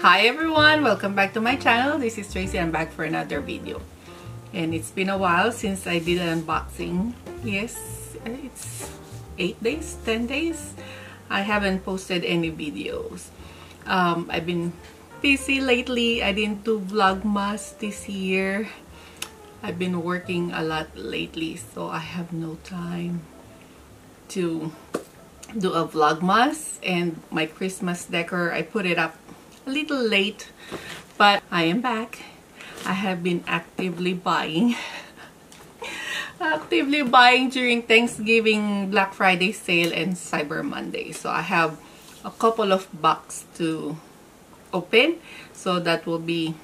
Hi everyone, welcome back to my channel. This is Tracy. I'm back for another video, and it's been a while since I did an unboxing. Yes, it's 8 days, 10 days. I haven't posted any videos. I've been busy lately. I didn't do vlogmas this year. I've been working a lot lately, so I have no time to do a vlogmas. And my Christmas decor, I put it up a little late, but I am back. I have been actively buying during Thanksgiving, Black Friday sale, and Cyber Monday. So I have a couple of boxes to open, so that will be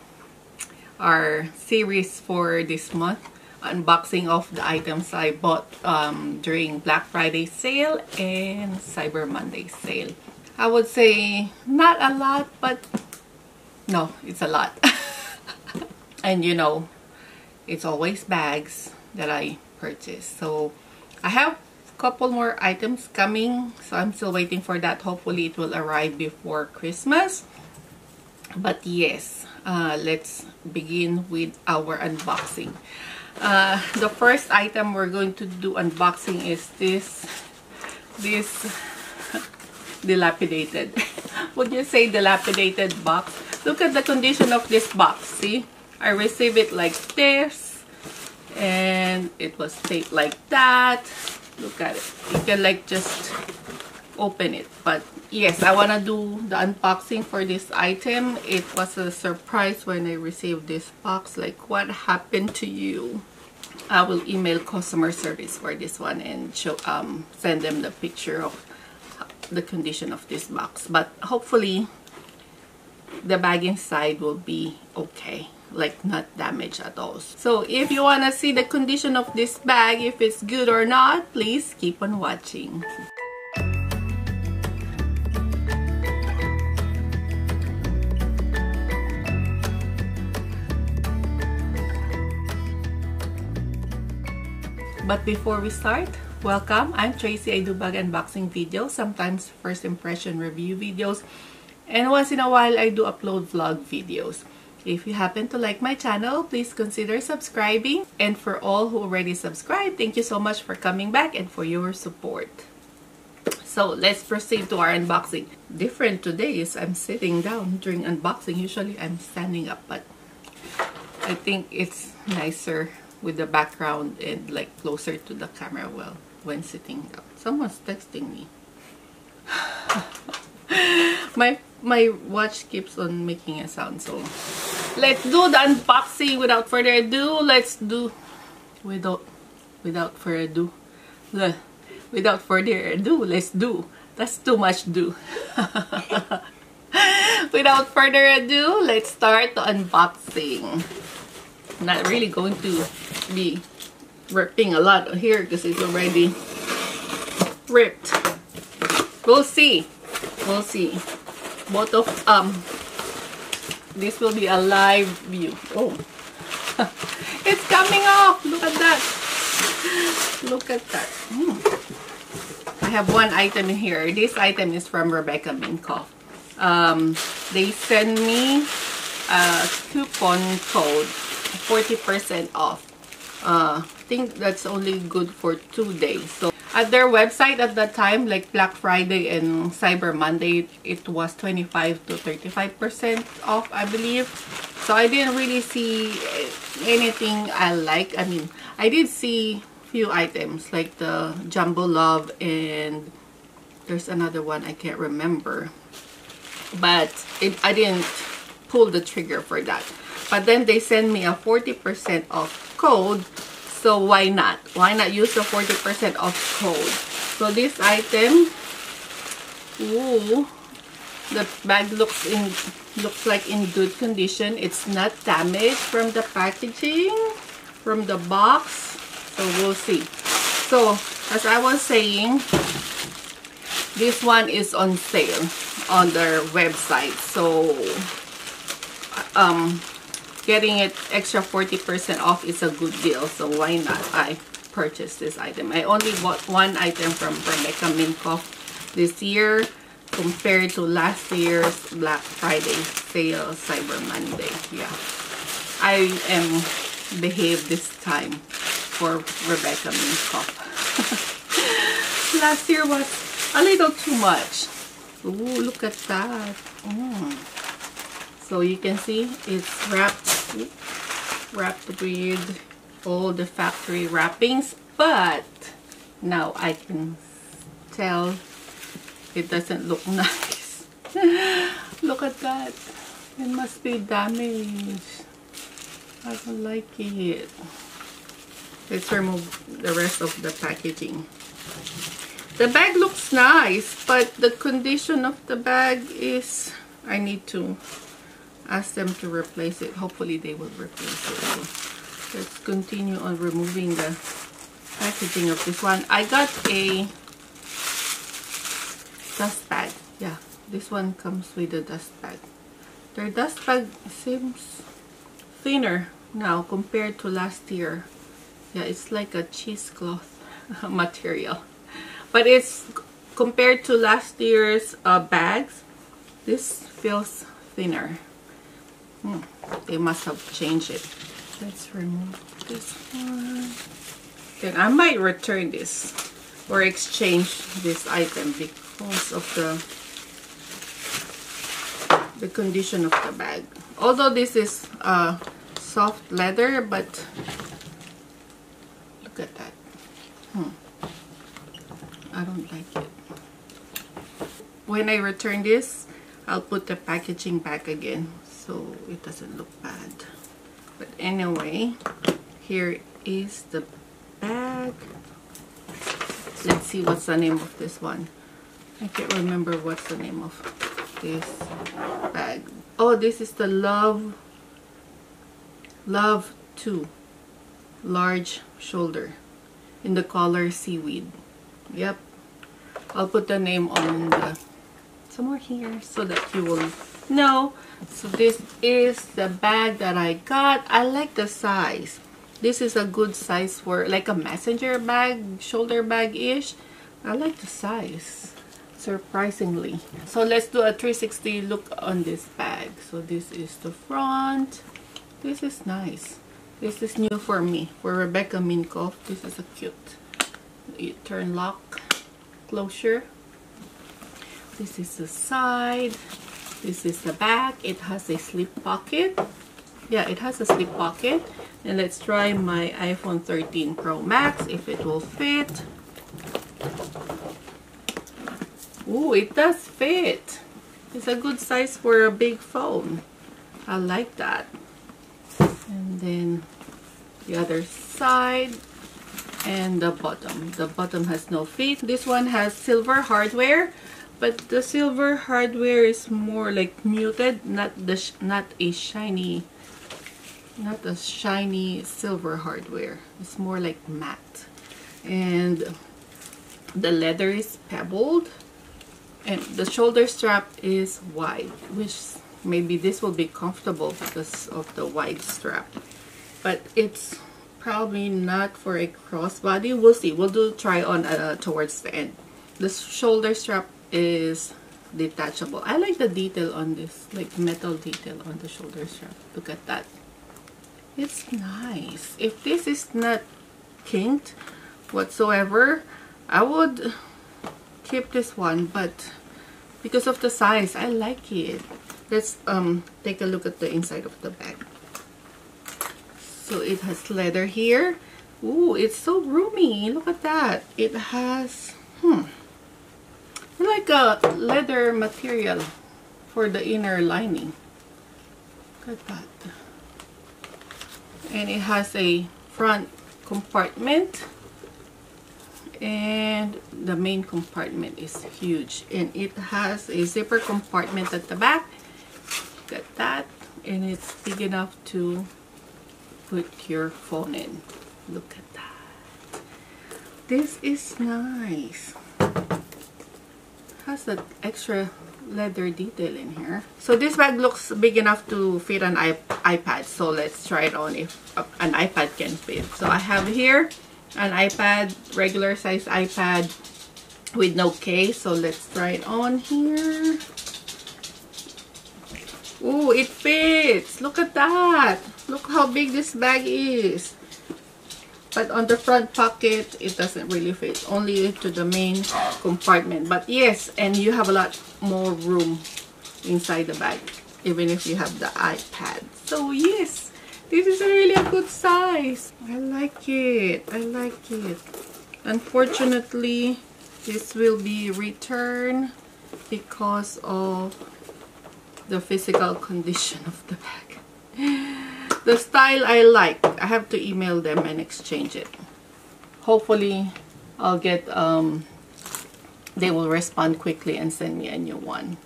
our series for this month. Unboxing of the items I bought during Black Friday sale and Cyber Monday sale. I would say not a lot, but no, it's a lot. And you know, it's always bags that I purchase. So I have a couple more items coming, so I'm still waiting for that. Hopefully it will arrive before Christmas. But yes, let's begin with our unboxing. The first item we're going to do unboxing is this dilapidated, would you say dilapidated box? Look at the condition of this box. See, I received it like this, and it was taped like that. Look at it. You can like just open it. But yes, I want to do the unboxing for this item. It was a surprise when I received this box. Like, what happened to you? I will email customer service for this one and show send them the picture of the condition of this box. But hopefully the bag inside will be okay, like not damaged at all. So if you want to see the condition of this bag, if it's good or not, please keep on watching. But before we start, welcome. I'm Tracy. I do bag unboxing videos, sometimes first impression review videos, and once in a while I do upload vlog videos. If you happen to like my channel, please consider subscribing. And for all who already subscribed, thank you so much for coming back and for your support. So let's proceed to our unboxing. Different today is I'm sitting down during unboxing. Usually I'm standing up, but I think it's nicer with the background and like closer to the camera when sitting down. Someone's texting me. my watch keeps on making a sound, so let's do the unboxing without further ado. Without further ado, let's do. That's too much do. Without further ado, let's start the unboxing. I'm not really going to be ripping a lot here because it's already ripped. We'll see. We'll see. Both of this will be a live view. Oh, it's coming off. Look at that. Look at that. I have one item in here. This item is from Minkoff. They send me a coupon code, 40% off. I think that's only good for 2 days. So at their website at that time, like Black Friday and Cyber Monday, it was 25 to 35% off, I believe. So I didn't really see anything I like. I mean, I did see few items like the Jumbo Love, and there's another one I can't remember, but I didn't pull the trigger for that. But then they send me a 40% off code, so why not? Why not use the 40% off code? So this item, ooh, the bag looks like in good condition. It's not damaged from the packaging, from the box. So we'll see. So as I was saying, this one is on sale on their website. So getting it extra 40% off is a good deal, so why not? I purchased this item. I only bought one item from Minkoff this year, compared to last year's Black Friday sale, Cyber Monday. Yeah, I am behaved this time for Rebecca Minkoff. Last year was a little too much. Ooh, look at that. So you can see it's wrapped with all the factory wrappings, but now I can tell it doesn't look nice. Look at that. It must be damaged. I don't like it. Let's remove the rest of the packaging. The bag looks nice, but the condition of the bag is, I need to ask them to replace it. Hopefully they will replace it. So let's continue on removing the packaging of this one. I got a dust bag. Yeah, this one comes with a dust bag. Their dust bag seems thinner now compared to last year. Yeah, it's like a cheesecloth material. But it's compared to last year's bags, this feels thinner. They must have changed it. Let's remove this one. Then I might return this or exchange this item because of the condition of the bag. Although this is soft leather, but look at that. I don't like it. When I return this, I'll put the packaging back again so it doesn't look bad. But anyway, here is the bag. Let's see what's the name of this one. I can't remember what's the name of this bag. Oh, this is the Love 2 large shoulder in the color Seaweed. Yep, I'll put the name on the somewhere here so that you will know. So this is the bag that I got. I like the size. This is a good size for like a messenger bag, shoulder bag-ish. I like the size, surprisingly. So let's do a 360 look on this bag. So this is the front. This is nice. This is new for me, for Rebecca Minkoff. This is a cute. You turn lock closure. This is the side. This is the back. It has a slip pocket. Yeah, it has a slip pocket. And let's try my iPhone 13 Pro Max if it will fit. Ooh, it does fit. It's a good size for a big phone. I like that. And then the other side. And the bottom. The bottom has no feet. This one has silver hardware, but the silver hardware is more like muted, not a shiny silver hardware. It's more like matte. And the leather is pebbled, and the shoulder strap is wide, which maybe this will be comfortable because of the wide strap, but it's probably not for a crossbody. We'll see. We'll do try on towards the end. The shoulder strap is detachable. I like the detail on this, like metal detail on the shoulder strap. Look at that. It's nice. If this is not kinked whatsoever, I would keep this one, but because of the size, I like it. Let's take a look at the inside of the bag. So it has leather here. Ooh, it's so roomy. Look at that. It has like a leather material for the inner lining. Look at that. And it has a front compartment, and the main compartment is huge, and it has a zipper compartment at the back. Look at that. And it's big enough to put your phone in. Look at that. This is nice. Has that extra leather detail in here. So this bag looks big enough to fit an iPad. So let's try it on if an iPad can fit. So I have here an iPad, regular size iPad, with no case. So let's try it on here. Oh, it fits. Look at that. Look how big this bag is. But on the front pocket, it doesn't really fit. Only to the main compartment. But yes, and you have a lot more room inside the bag, even if you have the iPad. So yes, this is really a good size. I like it. I like it. Unfortunately, this will be returned because of the physical condition of the bag. The style I like. I have to email them and exchange it. Hopefully, I'll get, they will respond quickly and send me a new one.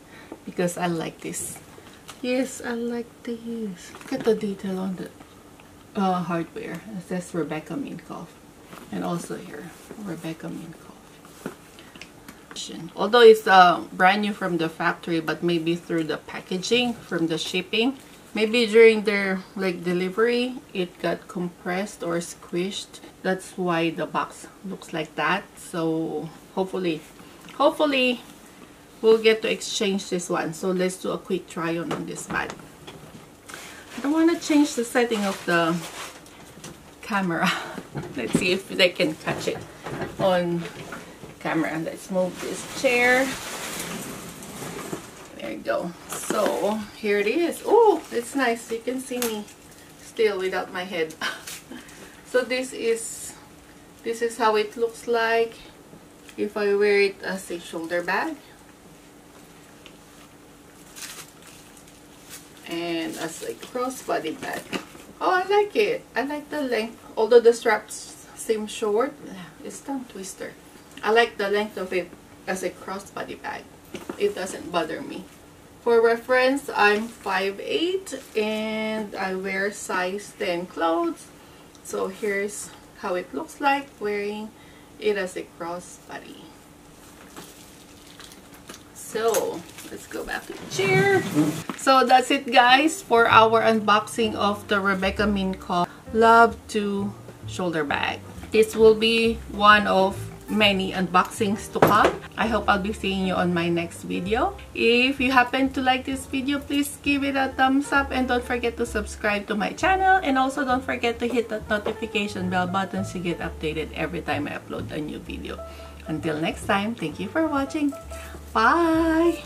Because I like this. Yes, I like this. Look at the detail on the hardware. It says Rebecca Minkoff. And also here, Rebecca Minkoff. Although it's brand new from the factory, but maybe through the packaging, from the shipping, maybe during their like delivery, it got compressed or squished. That's why the box looks like that. So hopefully we'll get to exchange this one. So let's do a quick try on this bag. I don't want to change the setting of the camera. Let's see if they can catch it on camera. Let's move this chair. There you go. So here it is. Oh, it's nice. You can see me still without my head. So this is how it looks like if I wear it as a shoulder bag and as a crossbody bag. Oh, I like it. I like the length. Although the straps seem short, it's tongue twister. I like the length of it as a crossbody bag. It doesn't bother me. For reference, I'm 5'8" and I wear size 10 clothes. So here's how it looks like wearing it as a crossbody. So let's go back to the chair. So that's it, guys, for our unboxing of the Rebecca Minkoff Love 2 shoulder bag. This will be one of many unboxings to come. I hope I'll be seeing you on my next video. If you happen to like this video, please give it a thumbs up and don't forget to subscribe to my channel, and also don't forget to hit that notification bell button so you get updated every time I upload a new video. Until next time, thank you for watching. Bye!